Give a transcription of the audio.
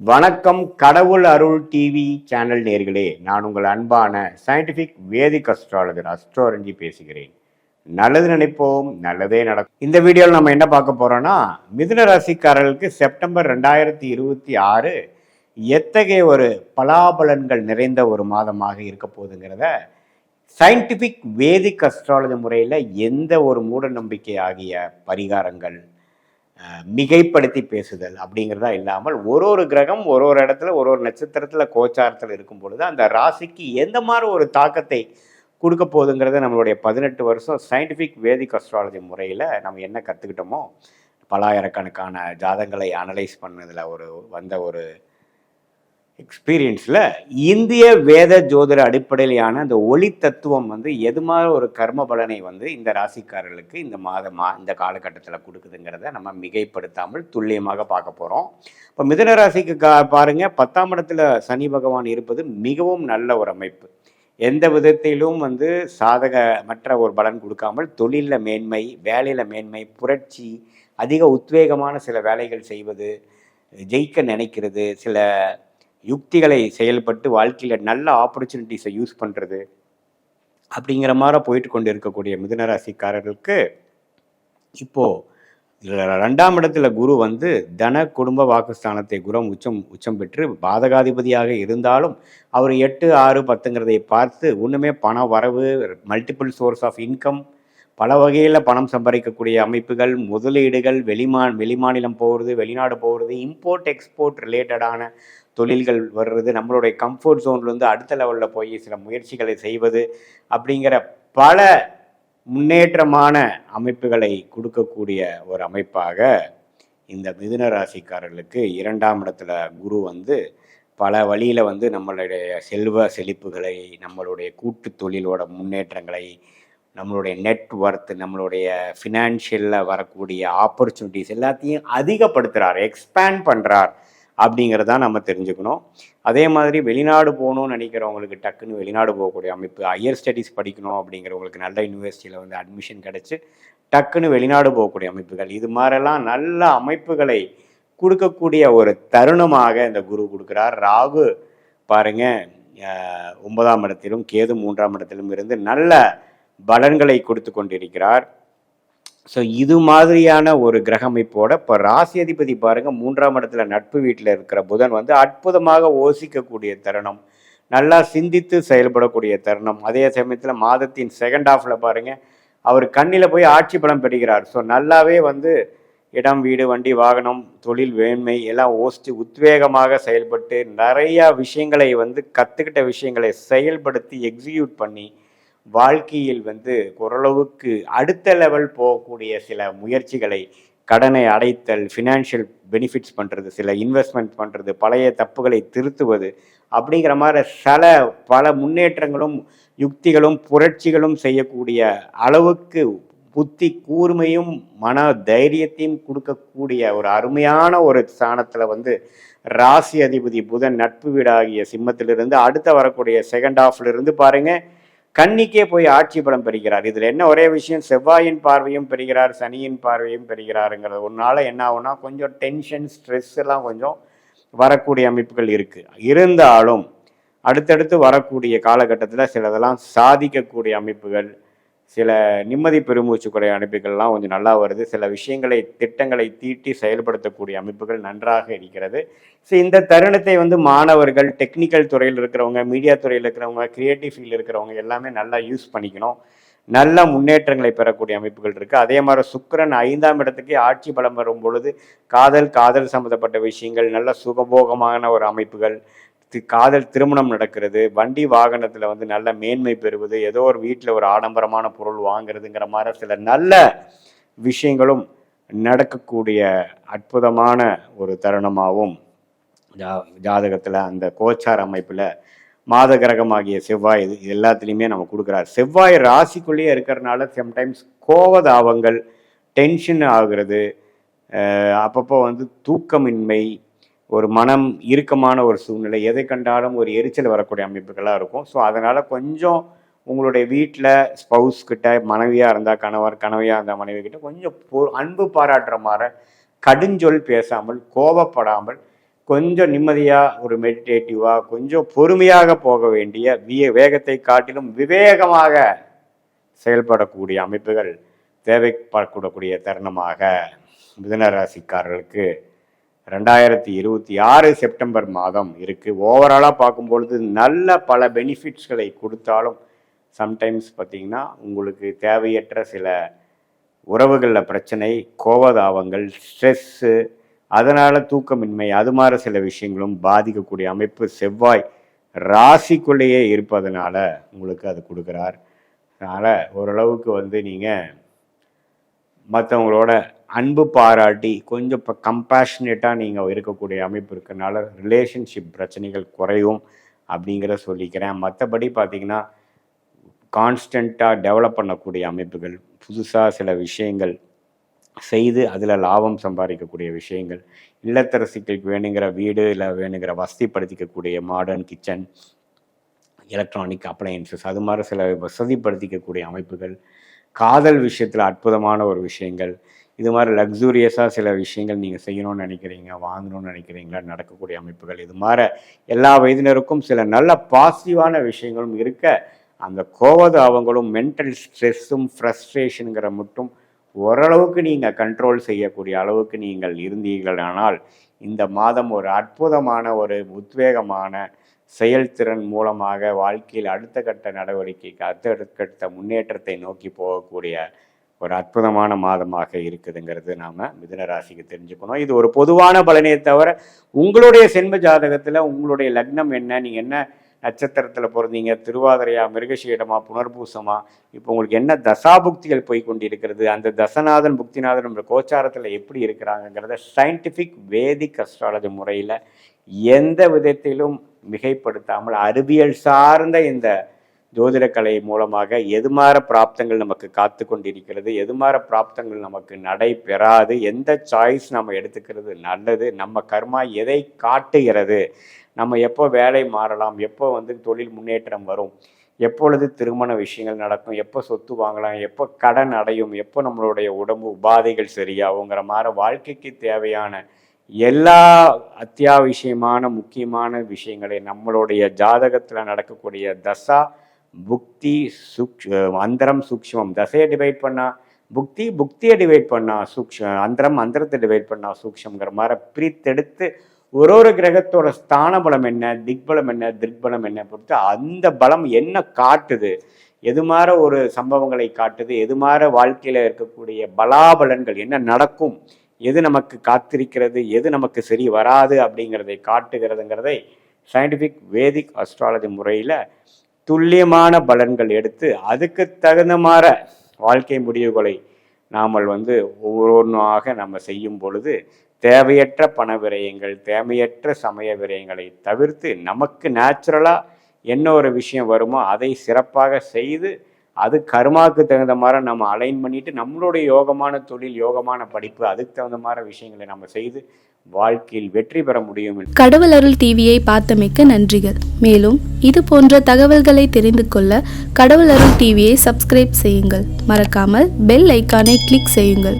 வணக்கம். கடவுள் அருள் TV channel நேர்களே, நான் உங்கள் அன்பான சயின்டிஃபிக் வேதிக் அஸ்ட்ராலஜர் அஸ்ட்ரோரஞ்சி பேசுகிறேன். நல்லது நினைப்போம், நல்லதே நடக்கும். இந்த வீடியோவில் நம்ம என்ன பார்க்க போறோம்னா, மிதுன ராசிக்காரர்களுக்கு செப்டம்பர் 2026 எத்தகைய ஒரு பலாபலன்கள் நிறைந்த ஒரு மாதமாக இருக்க போகுதுங்கிறத சயின்டிஃபிக் வேதிக் அஸ்ட்ராலஜி முறையில் எந்த ஒரு மூட நம்பிக்கை ஆகிய பரிகாரங்கள், மிகைப்படுத்தி பேசுதல் அப்படிங்கிறதா இல்லாமல் ஒரு கிரகம் ஒரு இடத்துல ஒரு நட்சத்திரத்தில் கோச்சாரத்தில் இருக்கும் பொழுது அந்த ராசிக்கு எந்த மாதிரி ஒரு தாக்கத்தை கொடுக்க போகுதுங்கிறத நம்மளுடைய 18 வருஷம் சயின்டிஃபிக் வேதிக் அஸ்ட்ராலஜி முறையில் நம்ம என்ன கற்றுக்கிட்டோமோ, பலாயிரக்கணக்கான ஜாதங்களை அனலைஸ் பண்ணதில் வந்த ஒரு எக்ஸ்பீரியன்ஸில் இந்திய வேத ஜோதிட அடிப்படையிலான அந்த ஒளி தத்துவம் எது மாதிரி ஒரு கர்ம பலனை இந்த ராசிக்காரர்களுக்கு இந்த காலகட்டத்தில் கொடுக்குதுங்கிறத நம்ம மிகைப்படுத்தாமல் துல்லியமாக பார்க்க போகிறோம். இப்போ மிதுன ராசிக்கு பாருங்கள், 10ஆம் இடத்துல சனி பகவான் இருப்பது மிகவும் நல்ல ஒரு அமைப்பு. எந்த விதத்திலும் சாதகமற்ற ஒரு பலன் கொடுக்காமல் தொழிலில் மேன்மை, வேலையில் மேன்மை, புரட்சி, அதிக உத்வேகமான சில வேலைகள் செய்வது, ஜெயிக்க நினைக்கிறது, சில யுக்திகளை செயல்பட்டு வாழ்க்கையில் நல்ல ஆப்பர்ச்சுனிட்டிஸை யூஸ் பண்ணுறது அப்படிங்கிற மாதிரி போயிட்டு கொண்டு இருக்கக்கூடிய மிதுன ராசிக்காரர்களுக்கு இப்போது 2ஆம் இடத்துல குரு தன குடும்ப வாக்குஸ்தானத்தை குரு உச்சம் பெற்று பாதகாதிபதியாக இருந்தாலும் அவர் 8, 6, 10ங்கிறதை பார்த்து ஒன்றுமே பண வரவு, மல்டிபிள் சோர்ஸ் ஆஃப் இன்கம், பல வகையில் பணம் சம்பாதிக்கக்கூடிய அமைப்புகள், முதலீடுகள், வெளிமாநிலம் போகிறது, வெளிநாடு போகிறது, இம்போர்ட் எக்ஸ்போர்ட் ரிலேட்டடான தொழில்கள் வர்றது, நம்மளுடைய கம்ஃபர்ட் ஜோன்லேருந்து அடுத்த லெவலில் போய் சில முயற்சிகளை செய்வது அப்படிங்கிற பல முன்னேற்றமான அமைப்புகளை கொடுக்கக்கூடிய ஒரு அமைப்பாக இந்த மிதுன ராசிக்காரர்களுக்கு 2ஆம் இடத்துல குரு பல வழியில் நம்மளுடைய செல்வ செழிப்புகளை, நம்மளுடைய கூட்டு தொழிலோட முன்னேற்றங்களை, நம்மளுடைய நெட்ஒர்த், நம்மளுடைய ஃபினான்ஷியலில் வரக்கூடிய ஆப்பர்ச்சுனிட்டிஸ் எல்லாத்தையும் அதிகப்படுத்துகிறார், எக்ஸ்பேண்ட் பண்ணுறார் அப்படிங்கிறதான் நம்ம தெரிஞ்சுக்கணும். அதே மாதிரி வெளிநாடு போகணும்னு நினைக்கிறவங்களுக்கு டக்குன்னு வெளிநாடு போகக்கூடிய அமைப்பு, ஹையர் ஸ்டடீஸ் படிக்கணும் அப்படிங்கிறவங்களுக்கு நல்ல யூனிவர்சிட்டியில் அட்மிஷன் கிடச்சி டக்குன்னு வெளிநாடு போகக்கூடிய அமைப்புகள், இது மாதிரிலாம் நல்ல அமைப்புகளை கொடுக்கக்கூடிய ஒரு தருணமாக இந்த குரு கொடுக்குறார். ராகு பாருங்கள் 9ஆம் இடத்திலும் கேது 3ஆம் இடத்திலும் இருந்து நல்ல பலன்களை கொடுத்து கொண்டிருக்கிறார். ஸோ இது மாதிரியான ஒரு கிரக அமைப்போட இப்போ ராசி அதிபதி பாருங்கள் 3ஆம் இடத்துல நட்பு வீட்டில் இருக்கிற புதன் அற்புதமாக யோசிக்கக்கூடிய தருணம், நல்லா சிந்தித்து செயல்படக்கூடிய தருணம். அதே சமயத்தில் மாதத்தின் செகண்ட் ஹாஃபில் பாருங்கள் அவர் கண்ணில் போய் ஆட்சி பலம் பெறுகிறார். ஸோ நல்லாவே இடம், வீடு, வண்டி, வாகனம், தொழில் வேண்மை எல்லாம் உத்வேகமாக செயல்பட்டு நிறையா விஷயங்களை கற்றுக்கிட்ட விஷயங்களை செயல்படுத்தி எக்ஸிக்யூட் பண்ணி வாழ்க்கையில் ஓரளவுக்கு அடுத்த லெவல் போகக்கூடிய சில முயற்சிகளை, கடனை அடைத்தல், ஃபினான்ஷியல் பெனிஃபிட்ஸ் பண்ணுறது, சில இன்வெஸ்ட்மெண்ட் பண்ணுறது, பழைய தப்புகளை திருத்துவது அப்படிங்கிற மாதிரி பல முன்னேற்றங்களும் யுக்திகளும் புரட்சிகளும் செய்யக்கூடிய அளவுக்கு புத்தி கூர்மையும் மன தைரியத்தையும் கொடுக்கக்கூடிய ஒரு அருமையான ஒரு ஸ்தானத்தில் ராசி அதிபதி புதன் நட்பு வீடாகிய சிம்மத்திலிருந்து அடுத்த வரக்கூடிய செகண்ட் ஹாஃப்லேருந்து பாருங்கள் கன்னிக்கே போய் ஆட்சி பலம் பெறுகிறார். இதில் என்ன ஒரே விஷயம், செவ்வாயின் பார்வையும் பெறுகிறார், சனியின் பார்வையும் பெறுகிறாருங்கிறது ஒன்றால் என்ன ஆகுனா கொஞ்சம் டென்ஷன், ஸ்ட்ரெஸ் எல்லாம் கொஞ்சம் வரக்கூடிய அமைப்புகள் இருக்குது. இருந்தாலும் அடுத்தடுத்து வரக்கூடிய காலகட்டத்தில் சிலதெல்லாம் சாதிக்கக்கூடிய அமைப்புகள், சில நிம்மதி பெருமூச்சுக்குடைய அமைப்புகள்லாம் கொஞ்சம் நல்லா வருது. சில விஷயங்களை, திட்டங்களை தீட்டி செயல்படுத்தக்கூடிய அமைப்புகள் நன்றாக இருக்கிறது. ஸோ இந்த தருணத்தை மாணவர்கள், டெக்னிக்கல் துறையில் இருக்கிறவங்க, மீடியா துறையில் இருக்கிறவங்க, கிரியேட்டிவ் ஃபீல்டில் இருக்கிறவங்க எல்லாமே நல்லா யூஸ் பண்ணிக்கணும். நல்ல முன்னேற்றங்களை பெறக்கூடிய அமைப்புகள் இருக்குது. அதே மாதிரி சுக்கிரன் 5ஆம் இடத்துக்கே ஆட்சி பலம் வரும் பொழுது காதல் சம்மந்தப்பட்ட விஷயங்கள், நல்ல சுகபோகமான ஒரு அமைப்புகள், காதல் திருமணம் நடக்கிறது, வண்டி வாகனத்தில் நல்ல மேன்மை பெறுவது, ஏதோ ஒரு வீட்டில் ஒரு ஆடம்பரமான பொருள் வாங்குறதுங்கிற மாதிரி சில நல்ல விஷயங்களும் நடக்கக்கூடிய அற்புதமான ஒரு தருணமாகவும் ஜாதகத்தில் அந்த கோச்சார அமைப்பில் மாத கிரகமாகிய செவ்வாய் இது எல்லாத்துலேயுமே நம்ம கொடுக்குறாரு. செவ்வாய் ராசிக்குள்ளேயே இருக்கிறதுனால சம்டைம்ஸ் கோபதாபங்கள், டென்ஷன் ஆகுறது, அப்பப்போ தூக்கமின்மை, ஒரு மனம் இறுக்கமான ஒரு சூழ்நிலை, எதை கண்டாலும் ஒரு எரிச்சல் வரக்கூடிய அமைப்புகளாக இருக்கும். ஸோ அதனால் கொஞ்சம் உங்களுடைய வீட்டில் ஸ்பவுஸ் கிட்ட, மனைவியாக இருந்தால் கணவர், கணவியாக இருந்தால் மனைவி கிட்ட கொஞ்சம் அன்பு பாராட்டுற மாதிரி கடுஞ்சொல் பேசாமல், கோபப்படாமல், கொஞ்சம் நிம்மதியாக ஒரு மெடிடேட்டிவாக கொஞ்சம் பொறுமையாக போக வேண்டிய வேகத்தை காட்டிலும் விவேகமாக செயல்படக்கூடிய அமைப்புகள் தேவைப்படக்கூடிய தருணமாக மிதுன ராசிக்காரர்களுக்கு 2026 செப்டம்பர் மாதம் இருக்குது. ஓவராலாக பார்க்கும்பொழுது நல்ல பல பெனிஃபிட்ஸ்களை கொடுத்தாலும் சம்டைம்ஸ் பார்த்திங்கன்னா உங்களுக்கு தேவையற்ற சில உறவுகளில் பிரச்சனை, கோபதாபங்கள், ஸ்ட்ரெஸ்ஸு, அதனால் தூக்கமின்மை, அது மாதிரி சில விஷயங்களும் பாதிக்கக்கூடிய அமைப்பு செவ்வாய் ராசிக்குள்ளேயே இருப்பதனால உங்களுக்கு அது கொடுக்குறார். அதனால் ஓரளவுக்கு வந்து நீங்கள் மற்றவங்களோட அன்பு பாராட்டி கொஞ்சம் இப்போ கம்பேஷனேட்டாக நீங்கள் இருக்கக்கூடிய அமைப்பு இருக்கிறனால ரிலேஷன்ஷிப் பிரச்சனைகள் குறையும் அப்படிங்கிற சொல்லிக்கிறேன். மற்றபடி பார்த்திங்கன்னா கான்ஸ்டண்ட்டாக டெவலப் பண்ணக்கூடிய அமைப்புகள், புதுசாக சில விஷயங்கள் செய்து அதில் லாபம் சம்பாதிக்கக்கூடிய விஷயங்கள், இல்லத்தரசிகளுக்கு வேணுங்கிற வீடு இல்லை வேணுங்கிற வசதிப்படுத்திக்கக்கூடிய மாடர்ன் கிச்சன், எலக்ட்ரானிக் அப்ளையன்சஸ், அது மாதிரி சில வசதிப்படுத்திக்கக்கூடிய அமைப்புகள், காதல் விஷயத்தில் அற்புதமான ஒரு விஷயங்கள், இது மாதிரி லக்ஸூரியஸாக சில விஷயங்கள் நீங்கள் செய்யணும்னு நினைக்கிறீங்க, வாங்கணும்னு நினைக்கிறீங்களா, நடக்கக்கூடிய அமைப்புகள், இது மாதிரி எல்லா வயதினருக்கும் சில நல்ல பாசிட்டிவான விஷயங்களும் இருக்க, அந்த கோபதாபங்களும் மென்டல் ஸ்ட்ரெஸ்ஸும் ஃப்ரஸ்ட்ரேஷனுங்கிற மட்டும் ஓரளவுக்கு நீங்கள் கண்ட்ரோல் செய்யக்கூடிய அளவுக்கு நீங்கள் இருந்தீர்களானால் இந்த மாதம் ஒரு அற்புதமான ஒரு உத்வேகமான செயல்திறன் மூலமாக வாழ்க்கையில் அடுத்த கட்ட நடவடிக்கைக்கு அடுத்த முன்னேற்றத்தை நோக்கி போகக்கூடிய ஒரு அற்புதமான மாதமாக இருக்குதுங்கிறது நாம் மிதுன ராசிக்கு தெரிஞ்சுக்கணும். இது ஒரு பொதுவான பலனே தவிர உங்களுடைய சென்ம ஜாதகத்தில் உங்களுடைய லக்னம் என்ன, நீங்கள் என்ன நட்சத்திரத்தில் பிறந்தீங்க, திருவாதிரையா, மிருகசீடமா, புனர்பூசமா, இப்போ உங்களுக்கு என்ன தசாபுக்திகள் போய் கொண்டிருக்கிறது, அந்த தசநாதன் புக்திநாதன் கோச்சாரத்தில் எப்படி இருக்கிறாங்கிறத சயின்டிஃபிக் வேதிக் அஸ்ட்ராலஜி முறையில் எந்த விதத்திலும் மிகைப்படுத்தாமல் அறிவியல் சார்ந்த இந்த ஜோதிடக்கலை மூலமாக எதுமாற பிராப்தங்கள் நமக்கு காத்து கொண்டிருக்கிறது, எதுமாற பிராப்தங்கள் நமக்கு நடைபெறாது, எந்த சாய்ஸ் நம்ம எடுத்துக்கிறது நல்லது, நம்ம கர்மா எதை காட்டுகிறது, நம்ம எப்போ வேலை மாறலாம், எப்போ வந்து தொழில் முன்னேற்றம் வரும், எப்பொழுது திருமண விஷயங்கள் நடக்கும், எப்போ சொத்து வாங்கலாம், எப்போ கடன் அடையும், எப்போ நம்மளுடைய உடம்பு உபாதைகள் சரியாகுங்கிற மாதிரி வாழ்க்கைக்கு தேவையான எல்லா அத்தியாவசியமான முக்கியமான விஷயங்களை நம்மளுடைய ஜாதகத்தில் நடக்கக்கூடிய தசா புக்தி அந்தரம் சூக்ஷ்மம், தசையை டிவைட் பண்ணால் புக்தி, புக்தியை டிவைட் பண்ணால் அந்தரம், அந்தரத்தை டிவைட் பண்ணால் சூக்ஷ்மங்கிற மாதிரி பிரித்தெடுத்து ஒரு கிரகத்தோட ஸ்தான பலம் என்ன, திக்பலம் என்ன, திருக்பலம் என்ன பொறுத்து அந்த பலம் என்ன காட்டுது, எது மாதிரி ஒரு சம்பவங்களை காட்டுது, எது மாதிரி வாழ்க்கையில் இருக்கக்கூடிய பலாபலன்கள் என்ன நடக்கும், எது நமக்கு காத்திருக்கிறது, எது நமக்கு சரி வராது அப்படிங்கிறதை காட்டுகிறதுங்கிறதை சயின்டிஃபிக் வேதிக் அஸ்ட்ராலஜி முறையில் துல்லியமான பலன்கள் எடுத்து அதுக்கு தகுந்த மாதிரி வாழ்க்கை முடிவுகளை நாம் வந்து ஒவ்வொன்றாக நம்ம செய்யும் பொழுது தேவையற்ற பண விரயங்கள், தேவையற்ற சமய விரயங்களை தவிர்த்து நமக்கு நேச்சுரலாக என்ன ஒரு விஷயம் வருமோ அதை சிறப்பாக செய்து அது கர்மாவுக்கு தகுந்த மாதிரி நம்ம அலைன் பண்ணிட்டு நம்மளுடைய யோகமான தொழில், யோகமான படிப்பு, அதுக்கு தகுந்த மாதிரி விஷயங்களை நம்ம செய்து வாழ்க்கையில் வெற்றி பெற முடியும். கடவுள் அருள் டிவியை பார்த்தமைக்கு நன்றிகள். மேலும் இது போன்ற தகவல்களை தெரிந்து கொள்ள கடவுள் அருள் டிவியை சப்ஸ்கிரைப் செய்யுங்கள். மறக்காமல் பெல் ஐக்கானை கிளிக் செய்யுங்கள்.